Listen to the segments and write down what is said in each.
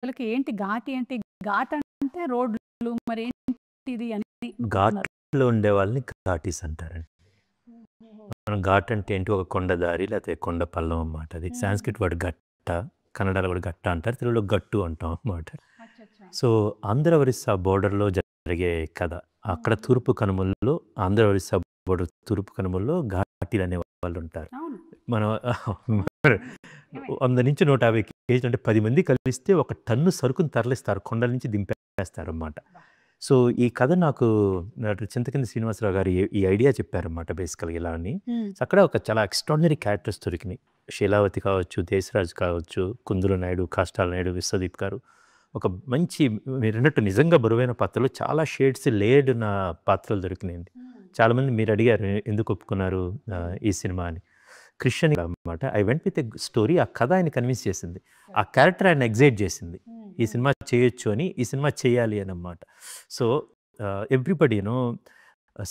ప్రజలకి ఏంటి ఘాటి ఏంటి? ఘాట్ అంటే రోడ్లు మరేంటిది అని అనుకుంటున్నారు. ఘాట్లో ఉండే వాళ్ళని ఘాటీస్ అంటారండి. మనం ఘాట్ అంటే ఏంటి? ఒక కొండ దారి లేకపోతే కొండ పల్లం అన్నమాట. అది సాంస్క్రిట్ వర్డ్ గట్ట, కన్నడలో కూడా గట్ట అంటారు, తెలుగులో గట్టు అంటాం అన్నమాట. సో ఆంధ్ర ఒరిస్సా బోర్డర్లో జరిగే కథ. అక్కడ తూర్పు కనుమల్లో, ఆంధ్ర ఒరిస్సా బోర్డర్ తూర్పు కనుమల్లో ఘాటీలు అనే వాళ్ళు ఉంటారు. అవును. మనం 100 నుంచి 150 కేజీలు అంటే 10 మంది కలిస్తే 1 టన్ను సరుకుని తరలిస్తారు, కొండల నుంచి దింపేస్తారు అన్నమాట. సో ఈ కథ నాకు చింతకింది శ్రీనివాసరావు గారు ఈ ఐడియా చెప్పారన్నమాట బేసికల్గా ఇలా అని. సో అక్కడ ఒక చాలా ఎక్స్ట్రాడినరీ క్యారెక్టర్స్ దొరికినాయి. శీలావతి కావచ్చు, దేశరాజు కావచ్చు, కుందుల నాయుడు, కాష్టాల నాయుడు, విశ్వదీప్ గారు. ఒక మంచి మీరు అన్నట్టు నిజంగా బరువైన పాత్రలు, చాలా షేడ్స్ లేయర్డ్ ఉన్న పాత్రలు దొరికినాయండి. చాలామంది మీరు అడిగారు ఎందుకు ఒప్పుకున్నారు ఈ సినిమా అని. క్రిస్టియన్ అన్నమాట. I went with a story. ఆ కథ ఆయన కన్విన్స్ చేసింది, ఆ క్యారెక్టర్ ఆయన ఎగ్జైట్ చేసింది, ఈ సినిమా చేయొచ్చు అని, ఈ సినిమా చేయాలి అని అన్నమాట. సో ఎవ్రీబడీను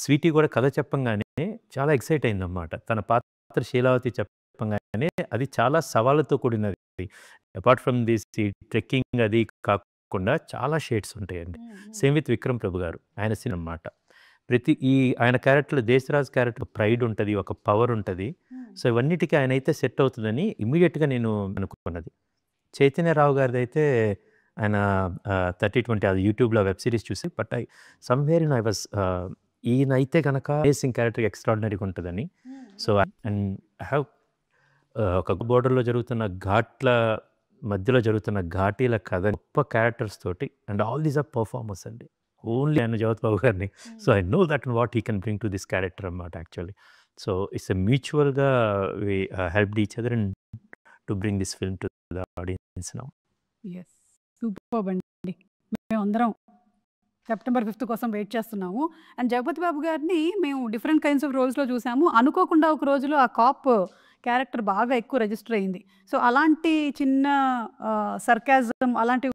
స్వీటీ కూడా కథ చెప్పంగానే చాలా ఎక్సైట్ అయిందన్నమాట. తన పాత్ర శీలావతి చెప్పంగానే అది చాలా సవాళ్ళతో కూడినది. అపార్ట్ ఫ్రమ్ దిస్ ట్రెక్కింగ్ అది కాకుండా చాలా షేడ్స్ ఉంటాయండి. సేమ్ విత్ విక్రమ్ ప్రభు గారు, ఆయన సీన్ అన్నమాట. ఆయన క్యారెక్టర్, దేశరాజ్ క్యారెక్టర్ ప్రైడ్ ఉంటుంది, ఒక పవర్ ఉంటుంది. సో ఇవన్నిటికీ ఆయన అయితే సెట్ అవుతుందని ఇమ్మీడియట్గా నేను అనుకున్నది. చైతన్యరావు గారిది అయితే ఆయన 30-20 అది యూట్యూబ్లో వెబ్ సిరీస్ చూసి, బట్ సమ్వేర్ ఐ వాజ్ ఈయన అయితే కనుక అమేజింగ్ క్యారెక్టర్, ఎక్స్ట్రాడినరీగా ఉంటుందని. సో అండ్ ఐ హ్యావ్ ఒక బోర్డర్లో జరుగుతున్న ఘాట్ల మధ్యలో జరుగుతున్న ఘాటీల కథ, గొప్ప క్యారెక్టర్స్ తోటి, and all these are performers అండి, ఓన్లీ ఆయన జగత్ బాబు గారిని. So I know that what he can bring to this character అన్నమాట యాక్చువల్లీ. సో ఇట్స్ మ్యూచువల్గా we helped each other and to bring this film to the audience now. Yes, super అండి. మేమందరం September 5th కోసం wait చేస్తున్నాము. And Jagapathi బాబు గారిని మేము different kinds of రోల్స్లో చూసాము. అనుకోకుండా ఒక రోజులో ఆ కాప్ క్యారెక్టర్ బాగా ఎక్కువ రిజిస్టర్ అయింది. సో అలాంటి చిన్న సర్కాజం అలాంటివి